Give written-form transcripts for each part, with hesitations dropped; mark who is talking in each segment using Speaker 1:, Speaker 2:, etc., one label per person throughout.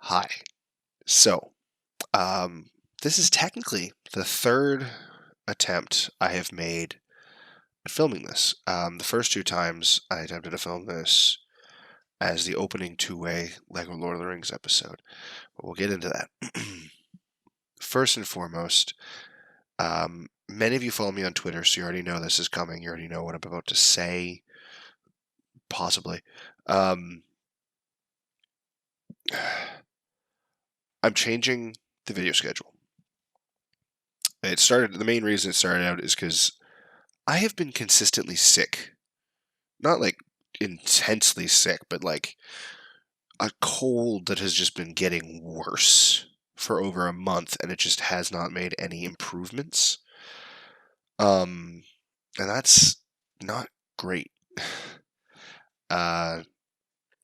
Speaker 1: Hi. So, this is technically the third attempt I have made at filming this. The first two times I attempted to film this as the opening two-way Lego Lord of the Rings episode. But we'll get into that. First and foremost, many of you follow me on Twitter, so you already know this is coming. You already know what I'm about to say, possibly. I'm changing the video schedule. The main reason it started out is because I have been consistently sick. Not like intensely sick, but like a cold that has just been getting worse for over a month, and it just has not made any improvements. And that's not great.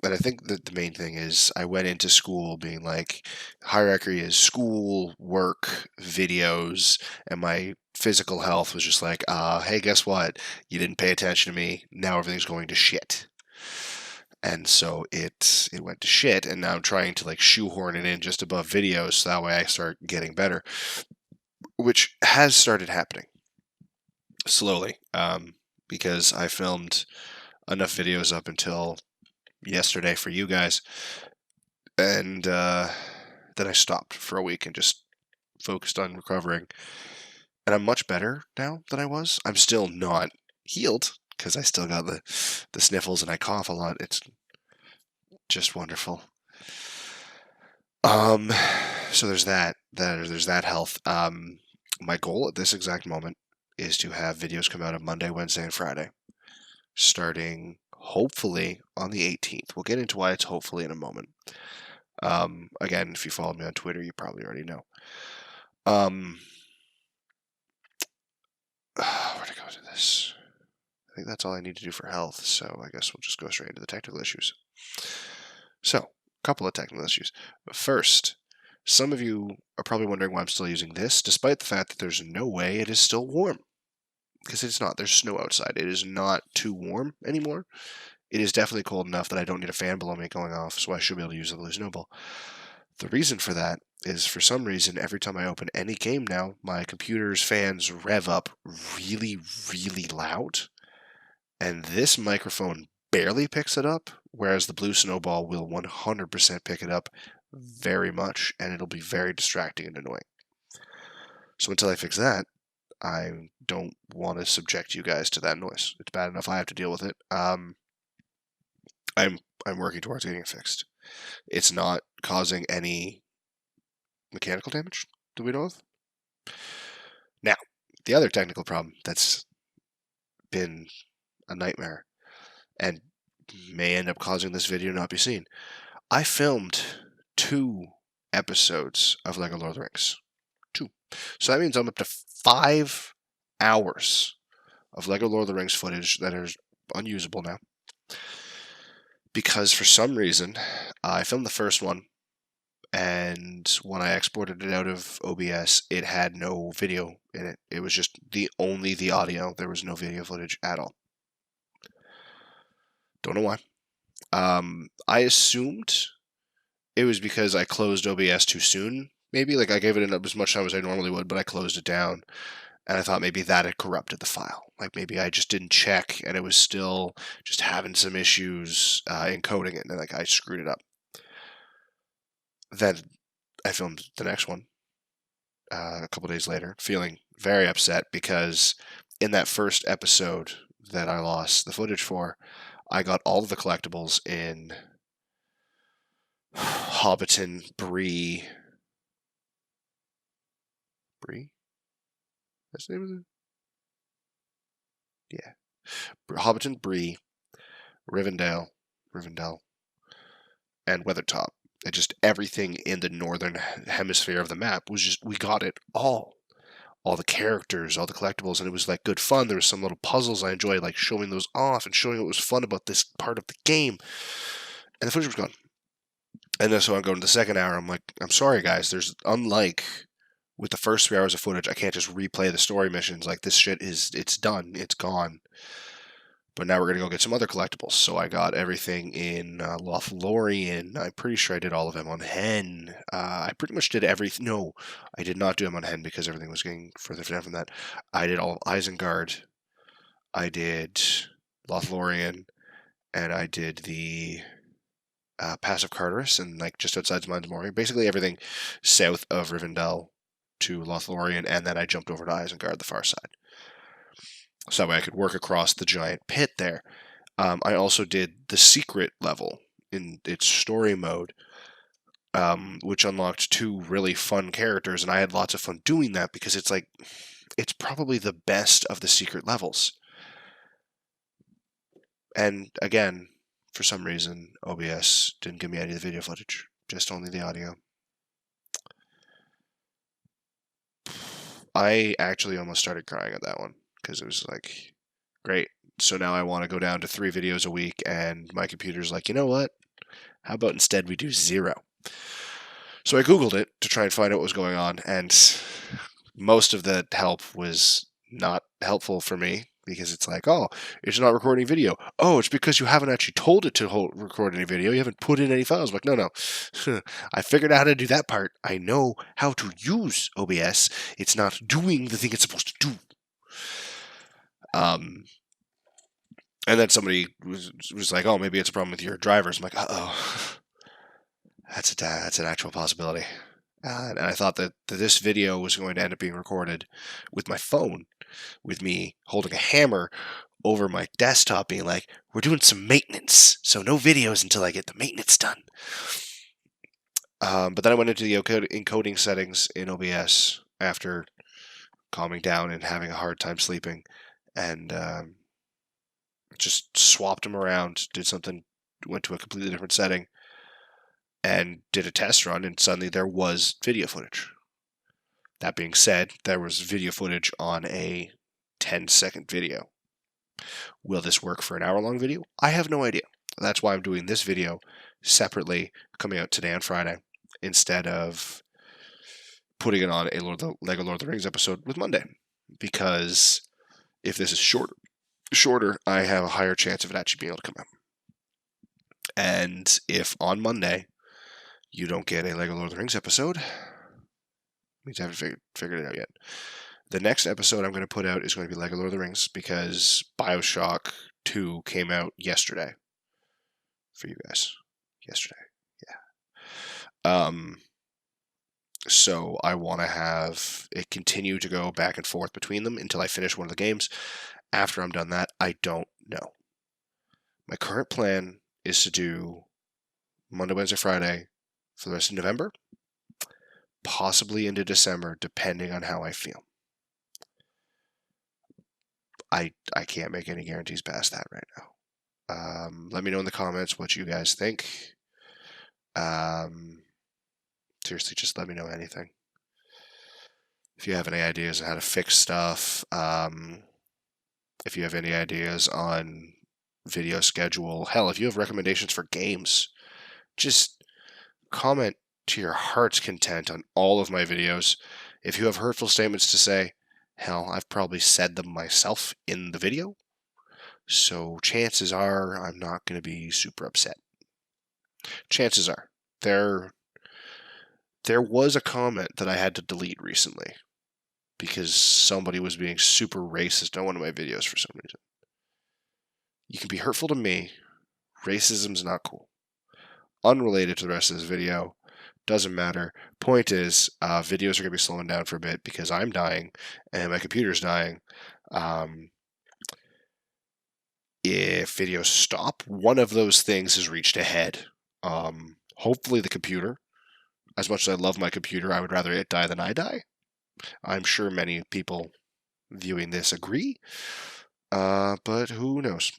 Speaker 1: And I think that the main thing is I went into school being like, hierarchy is school, work, videos, and my physical health was just like, hey, guess what? You didn't pay attention to me. Now everything's going to shit. And so it went to shit, and now I'm trying to like shoehorn it in just above videos so that way I start getting better, which has started happening slowly, because I filmed enough videos up until yesterday for you guys, and then I stopped for a week and just focused on recovering, and I'm much better now than I was. I'm still not healed because I still got the sniffles and I cough a lot. It's just wonderful. So there's that. There's that health. My goal at this exact moment is to have videos come out on Monday, Wednesday, and Friday, starting hopefully on the 18th. We'll get into why it's hopefully in a moment. Again, if you follow me on Twitter, you probably already know. Where to go to this? I think that's all I need to do for health, so I guess we'll just go straight into the technical issues. So, a couple of technical issues. First, some of you are probably wondering why I'm still using this, despite the fact that there's no way it is still warm. Because it's not. There's snow outside. It is not too warm anymore. It is definitely cold enough that I don't need a fan below me going off, so I should be able to use the blue snowball. The reason for that is, for some reason, every time I open any game now, my computer's fans rev up really, really loud, and this microphone barely picks it up, whereas the blue snowball will 100% pick it up very much, and it'll be very distracting and annoying. So until I fix that, I don't want to subject you guys to that noise. It's bad enough I have to deal with it. I'm working towards getting it fixed. It's not causing any mechanical damage that we know of. Now, the other technical problem that's been a nightmare and may end up causing this video not be seen. I filmed 2 episodes of Lego Lord of the Rings. 2. So that means I'm up to 5 hours of Lego Lord of the Rings footage that is unusable now. Because for some reason, I filmed the first one, and when I exported it out of OBS, it had no video in it. It was just only the audio. There was no video footage at all. Don't know why. I assumed it was because I closed OBS too soon. Maybe like I gave it as much time as I normally would, but I closed it down, and I thought maybe that had corrupted the file. Like maybe I just didn't check, and it was still just having some issues encoding it, and like I screwed it up. Then I filmed the next one a couple days later, feeling very upset because in that first episode that I lost the footage for, I got all of the collectibles in Hobbiton, Bree. That's the name of it? Yeah. Hobbiton, Bree, Rivendell, and Weathertop. And just everything in the northern hemisphere of the map was just, we got it all. All the characters, all the collectibles, and it was like good fun. There was some little puzzles I enjoyed, like showing those off and showing what was fun about this part of the game. And the footage was gone. And then so I'm going to the second hour. I'm like, I'm sorry, guys. Unlike with the first 3 hours of footage, I can't just replay the story missions. Like, this shit it's done. It's gone. But now we're going to go get some other collectibles. So I got everything in Lothlorien. I'm pretty sure I did all of them on Hen. I pretty much did everything. No, I did not do them on Hen because everything was getting further down from that. I did all of Isengard. I did Lothlorien. And I did the Pass of Carteris and like just outside Mines Moria. Basically everything south of Rivendell to Lothlorien. And then I jumped over to Isengard, the far side. So that way I could work across the giant pit there. I also did the secret level in its story mode, which unlocked 2 really fun characters, and I had lots of fun doing that because it's like, it's probably the best of the secret levels. And again, for some reason, OBS didn't give me any of the video footage, just only the audio. I actually almost started crying at that one. Because it was like, great. So now I want to go down to 3 videos a week, and my computer's like, you know what? How about instead we do 0? So I Googled it to try and find out what was going on, and most of the help was not helpful for me, because it's like, oh, it's not recording video. Oh, it's because you haven't actually told it to record any video. You haven't put in any files. I'm like, no. I figured out how to do that part. I know how to use OBS. It's not doing the thing it's supposed to do. And then somebody was like, oh, maybe it's a problem with your drivers. I'm like, uh-oh. That's an actual possibility. And I thought that this video was going to end up being recorded with my phone, with me holding a hammer over my desktop being like, we're doing some maintenance, so no videos until I get the maintenance done. But then I went into the encoding settings in OBS after calming down and having a hard time sleeping, and just swapped them around, did something, went to a completely different setting, and did a test run, and suddenly there was video footage. That being said, there was video footage on a 10-second video. Will this work for an hour-long video? I have no idea. That's why I'm doing this video separately, coming out today on Friday, instead of putting it on a Lego Lord of the Rings episode with Monday. Because if this is shorter, I have a higher chance of it actually being able to come out. And if on Monday you don't get a Lego Lord of the Rings episode, means I haven't figured it out yet. The next episode I'm going to put out is going to be Lego Lord of the Rings, because BioShock 2 came out yesterday. For you guys. Yesterday. Yeah. So I want to have it continue to go back and forth between them until I finish one of the games. After I'm done that, I don't know. My current plan is to do Monday, Wednesday, Friday for the rest of November, possibly into December, depending on how I feel. I can't make any guarantees past that right now. Let me know in the comments what you guys think. Seriously, just let me know anything. If you have any ideas on how to fix stuff, if you have any ideas on video schedule, hell, if you have recommendations for games, just comment to your heart's content on all of my videos. If you have hurtful statements to say, hell, I've probably said them myself in the video, so chances are I'm not going to be super upset. Chances are. There was a comment that I had to delete recently because somebody was being super racist on one of my videos for some reason. You can be hurtful to me. Racism's not cool. Unrelated to the rest of this video. Doesn't matter. Point is, videos are going to be slowing down for a bit because I'm dying and my computer's dying. If videos stop, one of those things has reached a head. Hopefully the computer. As much as I love my computer, I would rather it die than I die. I'm sure many people viewing this agree. But who knows?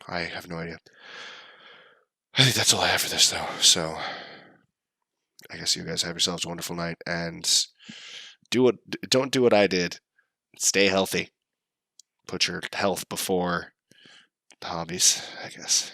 Speaker 1: I have no idea. I think that's all I have for this, though. So I guess you guys have yourselves a wonderful night, and don't do what I did. Stay healthy. Put your health before hobbies, I guess.